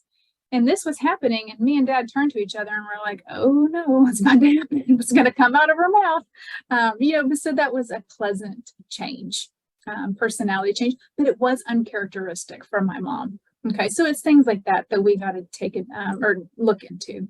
And this was happening, and me and Dad turned to each other and we're like, oh no, what's going to happen? What's going to come out of her mouth? So that was a pleasant change, personality change, but it was uncharacteristic for my mom. Okay, so it's things like that that we got to take it or look into.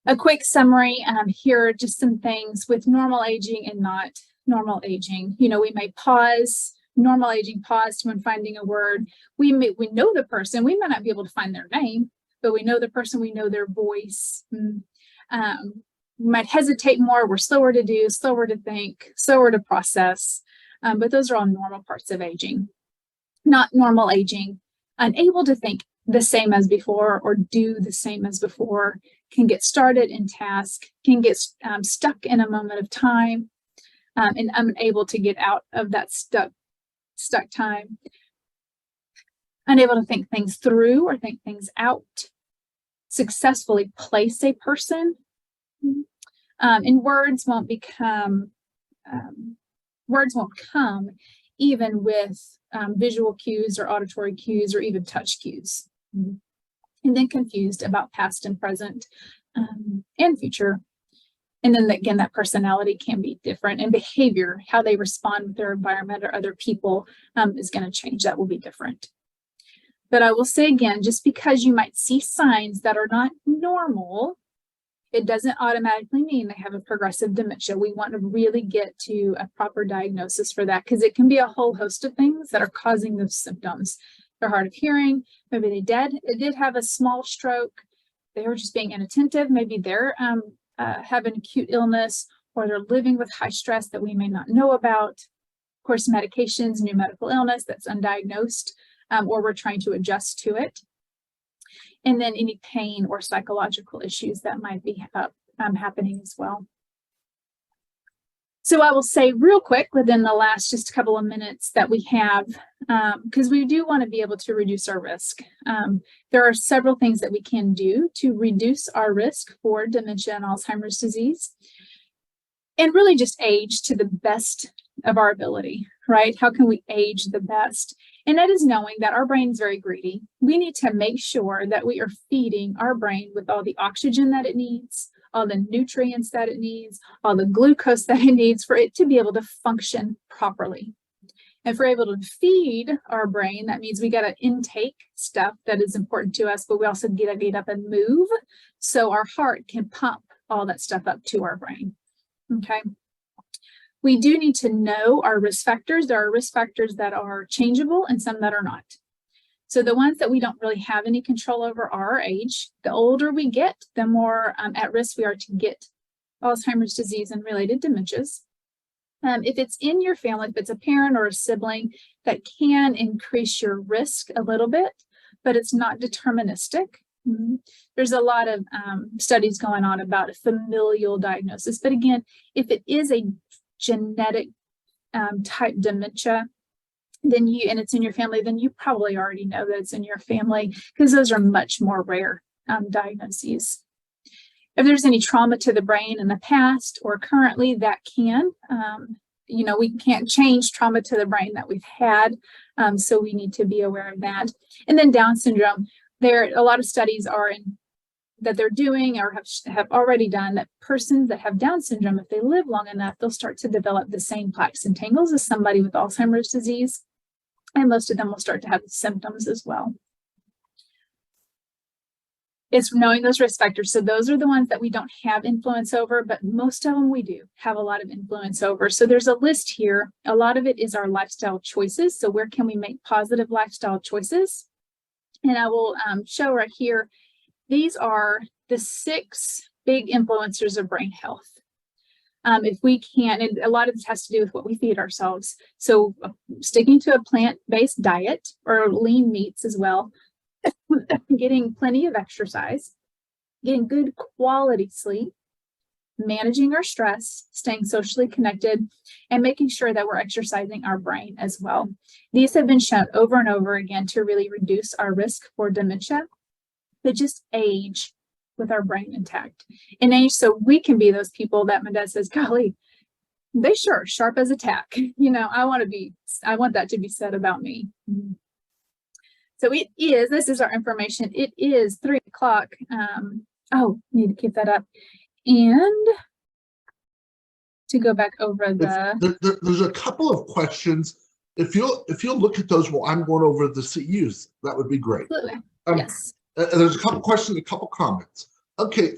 A quick summary here are just some things with normal aging and not normal aging. We may pause. Normal aging, pause when finding a word. We know the person. We might not be able to find their name, but we know the person. We know their voice. We might hesitate more. We're slower to do, slower to think, slower to process. But those are all normal parts of aging. Not normal aging, unable to think the same as before or do the same as before, can get started in task, can get stuck in a moment of time, and unable to get out of that stuck time, unable to think things through or think things out, successfully place a person, and words won't come even with visual cues or auditory cues or even touch cues. And then confused about past and present and future. And then again, that personality can be different, and behavior, how they respond with their environment or other people is going to change. That will be different. But I will say again, just because you might see signs that are not normal, it doesn't automatically mean they have a progressive dementia. We want to really get to a proper diagnosis for that, because it can be a whole host of things that are causing those symptoms. They're hard of hearing, maybe they did have a small stroke, they were just being inattentive, maybe they're have an acute illness, or they're living with high stress that we may not know about. Of course, medications, new medical illness that's undiagnosed, or we're trying to adjust to it. And then any pain or psychological issues that might be happening as well. So I will say real quick within the last just a couple of minutes that we have, because we do want to be able to reduce our risk. There are several things that we can do to reduce our risk for dementia and Alzheimer's disease, and really just age to the best of our ability, right? How can we age the best? And that is knowing that our brain is very greedy. We need to make sure that we are feeding our brain with all the oxygen that it needs, all the nutrients that it needs, all the glucose that it needs for it to be able to function properly. And if we're able to feed our brain, that means we got to intake stuff that is important to us, but we also get to get up and move so our heart can pump all that stuff up to our brain. Okay. We do need to know our risk factors. There are risk factors that are changeable and some that are not. So the ones that we don't really have any control over are our age. The older we get, the more at risk we are to get Alzheimer's disease and related dementias. If it's in your family, if it's a parent or a sibling, that can increase your risk a little bit, but it's not deterministic. There's a lot of studies going on about a familial diagnosis. But again, if it is a genetic type dementia, then and it's in your family, then you probably already know that it's in your family, because those are much more rare diagnoses. If there's any trauma to the brain in the past or currently, that can, we can't change trauma to the brain that we've had. So we need to be aware of that. And then Down syndrome, a lot of studies are that they're doing or have already done that persons that have Down syndrome, if they live long enough, they'll start to develop the same plaques and tangles as somebody with Alzheimer's disease. And most of them will start to have symptoms as well. It's knowing those risk factors. So those are the ones that we don't have influence over, but most of them we do have a lot of influence over. So there's a list here. A lot of it is our lifestyle choices. So where can we make positive lifestyle choices? And I will show right here. These are the 6 big influencers of brain health. If we can, and a lot of this has to do with what we feed ourselves. So sticking to a plant-based diet or lean meats as well, getting plenty of exercise, getting good quality sleep, managing our stress, staying socially connected, and making sure that we're exercising our brain as well. These have been shown over and over again to really reduce our risk for dementia. But just age with our brain intact. And then, so we can be those people that my dad says, golly, they sure are sharp as a tack. You know, I want that to be said about me. So this is our information. It is 3 o'clock. Need to keep that up. And to go back over there's a couple of questions. If you'll look at those while I'm going over the CEUs, that would be great. Absolutely. Yes. There's a couple questions, a couple comments. Okay,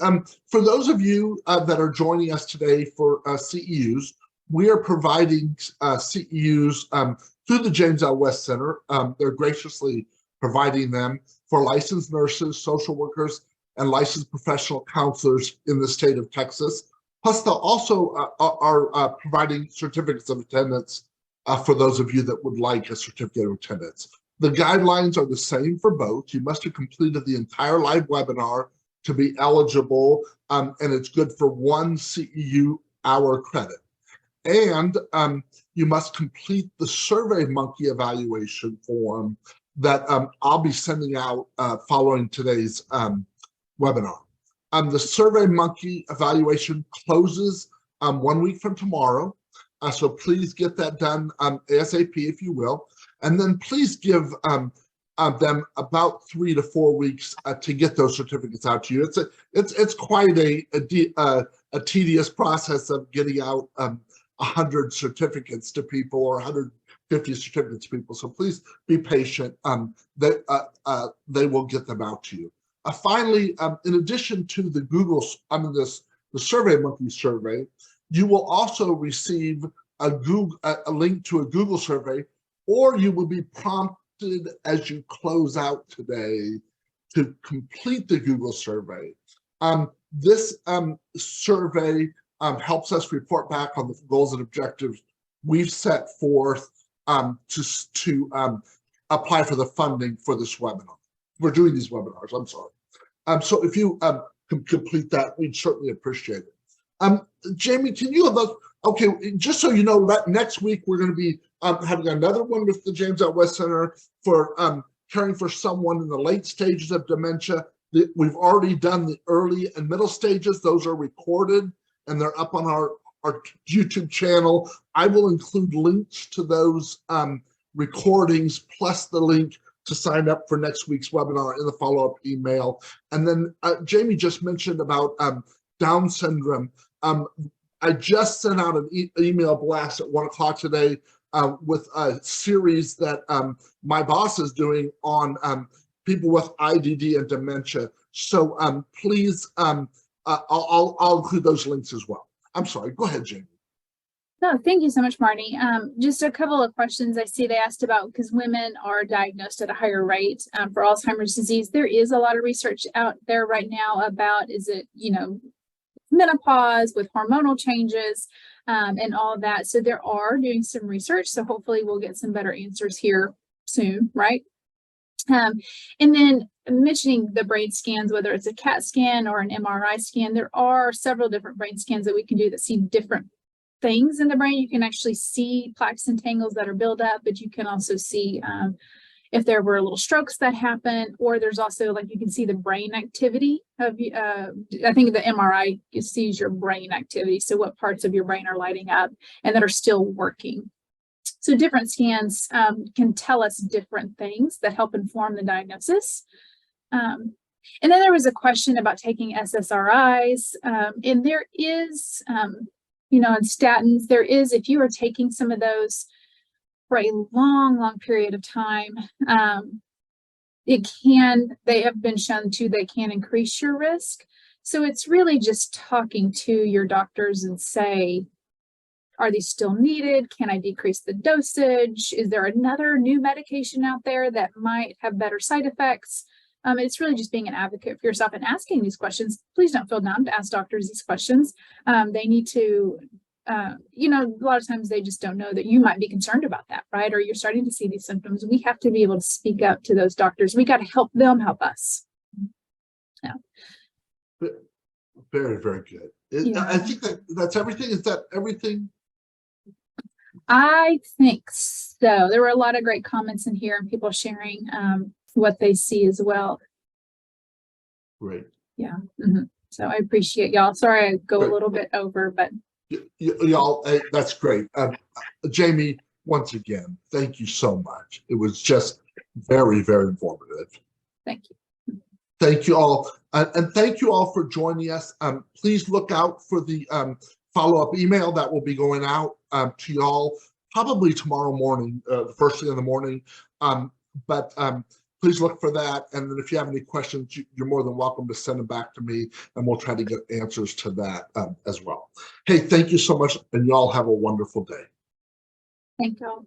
for those of you that are joining us today for CEUs, we are providing CEUs through the James L. West Center. They're graciously providing them for licensed nurses, social workers, and licensed professional counselors in the state of Texas. Plus, they'll also are providing certificates of attendance for those of you that would like a certificate of attendance. The guidelines are the same for both. You must have completed the entire live webinar to be eligible, and it's good for 1 CEU hour credit. And you must complete the SurveyMonkey evaluation form that I'll be sending out following today's webinar. The SurveyMonkey evaluation closes 1 week from tomorrow, so please get that done ASAP if you will, and then please give them about 3 to 4 weeks to get those certificates out to you. It's quite a tedious process of getting out 100 certificates to people or 150 certificates to people. So please be patient. They will get them out to you. Finally, in addition to the the SurveyMonkey survey, you will also receive a link to a Google survey, or you will be prompted as you close out today to complete the Google survey. This survey helps us report back on the goals and objectives we've set forth to apply for the funding for this webinar. We're doing these webinars, I'm sorry. So if you can complete that, we'd certainly appreciate it. Jamie, can you have those? Okay, just so you know, next week we're going to be having another one with the James L. West Center for caring for someone in the late stages of dementia. We've already done the early and middle stages. Those are recorded and they're up on our YouTube channel. I will include links to those recordings plus the link to sign up for next week's webinar in the follow-up email. And then Jamie just mentioned about Down syndrome. I just sent out an email blast at 1 o'clock today with a series that my boss is doing on people with IDD and dementia. So please, I'll include those links as well. I'm sorry, go ahead, Jamie. No, thank you so much, Marty. Just a couple of questions I see they asked about, because women are diagnosed at a higher rate for Alzheimer's disease. There is a lot of research out there right now about, is it, menopause with hormonal changes and all of that. So there are doing some research. So hopefully we'll get some better answers here soon, right? And then mentioning the brain scans, whether it's a CAT scan or an MRI scan, there are several different brain scans that we can do that see different things in the brain. You can actually see plaques and tangles that are built up, but you can also see if there were little strokes that happen, or there's also, like, you can see the brain activity of, I think the MRI sees your brain activity. So what parts of your brain are lighting up and that are still working. So different scans can tell us different things that help inform the diagnosis. And then there was a question about taking SSRIs, and there is, in statins, there is, if you are taking some of those for a long period of time, they have been shown they can increase your risk. So it's really just talking to your doctors and say, are these still needed? Can I decrease the dosage? Is there another new medication out there that might have better side effects? It's really just being an advocate for yourself and asking these questions. Please don't feel dumb to ask doctors these questions. They need to, a lot of times they just don't know that you might be concerned about that, right? Or you're starting to see these symptoms. We have to be able to speak up to those doctors. We got to help them help us. Yeah. Very, very good. I think that's everything. Is that everything? I think so. There were a lot of great comments in here and people sharing what they see as well. Great. Yeah. So I appreciate y'all. Sorry I go a little bit over, but y'all, that's great. Jamie, once again, thank you so much. It was just very, very informative. thank you. Thank you all. And thank you all for joining us. Please look out for the follow-up email that will be going out to y'all probably tomorrow morning, the first thing in the morning. But please look for that. And then if you have any questions, you're more than welcome to send them back to me, and we'll try to get answers to that as well. Hey, thank you so much, and y'all have a wonderful day. Thank y'all.